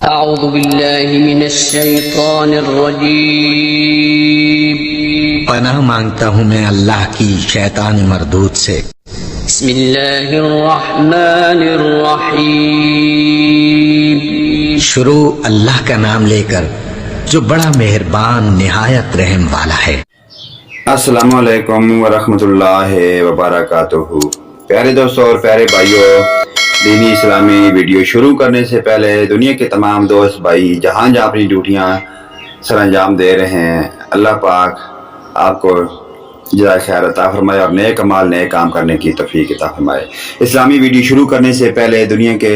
اعوذ باللہ من الشیطان الرجیم پناہ مانگتا ہوں میں اللہ کی شیطان مردود سے۔ بسم اللہ الرحمن الرحیم شروع اللہ کا نام لے کر جو بڑا مہربان نہایت رحم والا ہے۔ السلام علیکم ورحمۃ اللہ وبرکاتہ۔ پیارے دوستوں اور پیارے بھائیوں، دینی اسلامی ویڈیو شروع کرنے سے پہلے دنیا کے تمام دوست بھائی جہاں اپنی ڈیوٹیاں سر انجام دے رہے ہیں، اللہ پاک آپ کو جزائے خیر عطا فرمائے اور نیک اعمال نیک کام کرنے کی توفیق عطا فرمائے۔ اسلامی ویڈیو شروع کرنے سے پہلے دنیا کے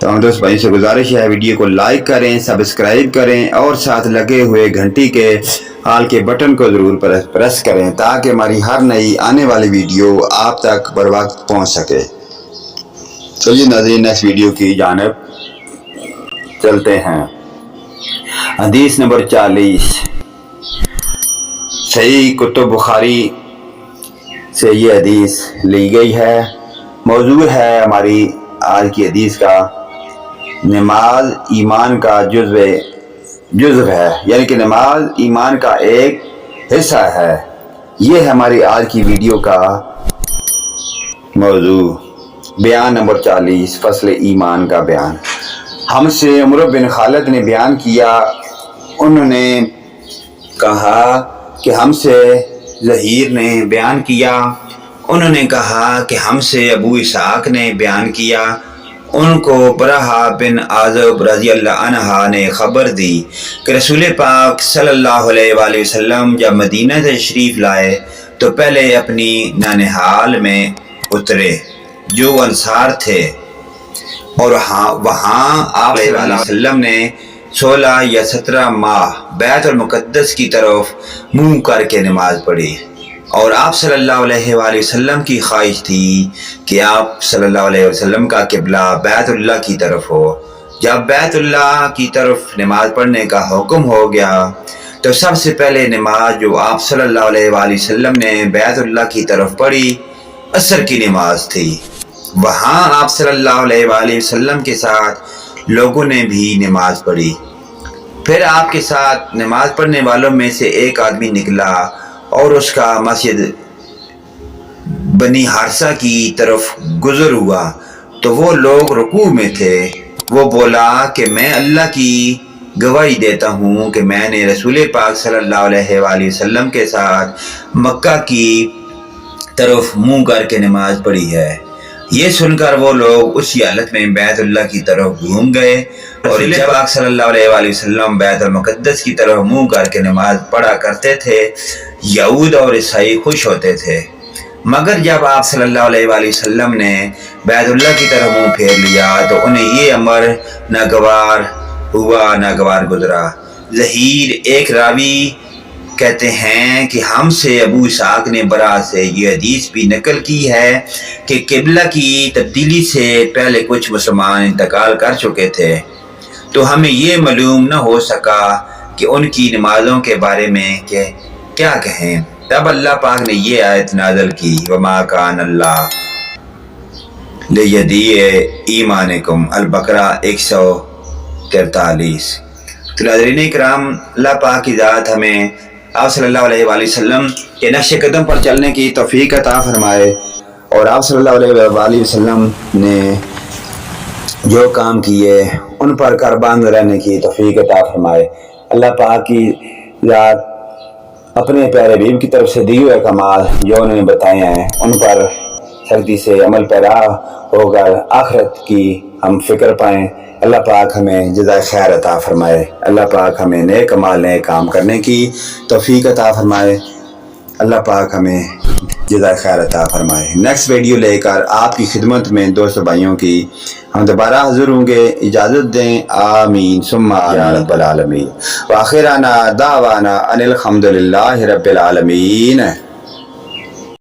تمام دوست بھائی سے گزارش ہے ویڈیو کو لائک کریں، سبسکرائب کریں اور ساتھ لگے ہوئے گھنٹی کے آل کے بٹن کو ضرور پریس کریں تاکہ ہماری ہر نئی آنے والی ویڈیو آپ تک بر وقت پہنچ سکے۔ چلیے ناظرین، نیکسٹ ویڈیو کی جانب چلتے ہیں۔ حدیث نمبر 40 صحیح کتب بخاری سے یہ حدیث لی گئی ہے۔ موضوع ہے ہماری آج کی حدیث کا، نماز ایمان کا جزو ہے، یعنی کہ نماز ایمان کا ایک حصہ ہے۔ یہ ہے ہماری آج کی ویڈیو کا موضوع۔ بیان نمبر 40، فصل ایمان کا بیان۔ ہم سے عمر بن خالد نے بیان کیا، انہوں نے کہا کہ ہم سے زہیر نے بیان کیا، انہوں نے کہا کہ ہم سے ابو اسحاق نے بیان کیا، ان کو برہا بن عازب رضی اللہ عنہ نے خبر دی کہ رسول پاک صلی اللہ علیہ وآلہ وسلم جب مدینہ تشریف لائے تو پہلے اپنی نانہال میں اترے جو انصار تھے، اور وہاں آپ صلی اللہ علیہ وسلم نے 16 یا 17 ماہ بیت المقدس کی طرف منہ کر کے نماز پڑھی، اور آپ صلی اللہ علیہ وآلہ وسلم کی خواہش تھی کہ آپ صلی اللہ علیہ وسلم کا قبلہ بیت اللہ کی طرف ہو۔ جب بیت اللہ کی طرف نماز پڑھنے کا حکم ہو گیا تو سب سے پہلے نماز جو آپ صلی اللہ علیہ وآلہ وسلم نے بیت اللہ کی طرف پڑھی عصر کی نماز تھی۔ وہاں آپ صلی اللہ علیہ وآلہ وسلم کے ساتھ لوگوں نے بھی نماز پڑھی۔ پھر آپ کے ساتھ نماز پڑھنے والوں میں سے ایک آدمی نکلا اور اس کا مسجد بنی حارثہ کی طرف گزر ہوا تو وہ لوگ رکوع میں تھے۔ وہ بولا کہ میں اللہ کی گواہی دیتا ہوں کہ میں نے رسول پاک صلی اللہ علیہ وآلہ وسلم کے ساتھ مکہ کی طرف منہ کر کے نماز پڑھی ہے۔ یہ سن کر وہ لوگ اسی حالت میں بیت اللہ کی طرف گھوم گئے، اور جب پاک صلی اللہ علیہ وآلہ وسلم بیت المقدس کی طرف منہ کر کے نماز پڑھا کرتے تھے یہود اور عیسائی خوش ہوتے تھے، مگر جب آپ صلی اللہ علیہ وآلہ وسلم نے بیت اللہ کی طرف منہ پھیر لیا تو انہیں یہ امر ناگوار گزرا۔ ظہیر ایک راوی کہتے ہیں کہ ہم سے ابو اسحاق نے برا سے یہ حدیث بھی نقل کی ہے کہ قبلہ کی تبدیلی سے پہلے کچھ مسلمان انتقال کر چکے تھے، تو ہمیں یہ معلوم نہ ہو سکا کہ ان کی نمازوں کے بارے میں کیا کہیں۔ تب اللہ پاک نے یہ آیت نازل کی، وما کان اللہ لیضیع ایمانکم، البقرہ 143۔ تو ناظرین کرام، اللہ پاک کی ذات ہمیں آپ صلی اللہ علیہ وآلہ وسلم کے نقش قدم پر چلنے کی توفیق عطا فرمائے، اور آپ صلی اللہ علیہ وآلہ وسلم نے جو کام کیے ان پر قربان رہنے کی توفیق عطا فرمائے۔ اللہ پاک کی ذات اپنے پیارے حبیب کی طرف سے دیے ہوئے کمال جو انہوں نے بتائے ہیں ان پر سختی سے عمل پیرا ہو کر آخرت کی ہم فکر پائیں۔ اللہ پاک ہمیں جزائے خیر عطا فرمائے، اللہ پاک ہمیں نیک اعمال نیک کام کرنے کی توفیق عطا فرمائے، اللہ پاک ہمیں جزائے خیر عطا فرمائے۔ نیکسٹ ویڈیو لے کر آپ کی خدمت میں دوست بھائیوں کی ہم دوبارہ حاضر ہوں گے، اجازت دیں، آمین ثم یا رب العالمین، وآخرنا دعوانا ان الحمد للہ رب العالمین۔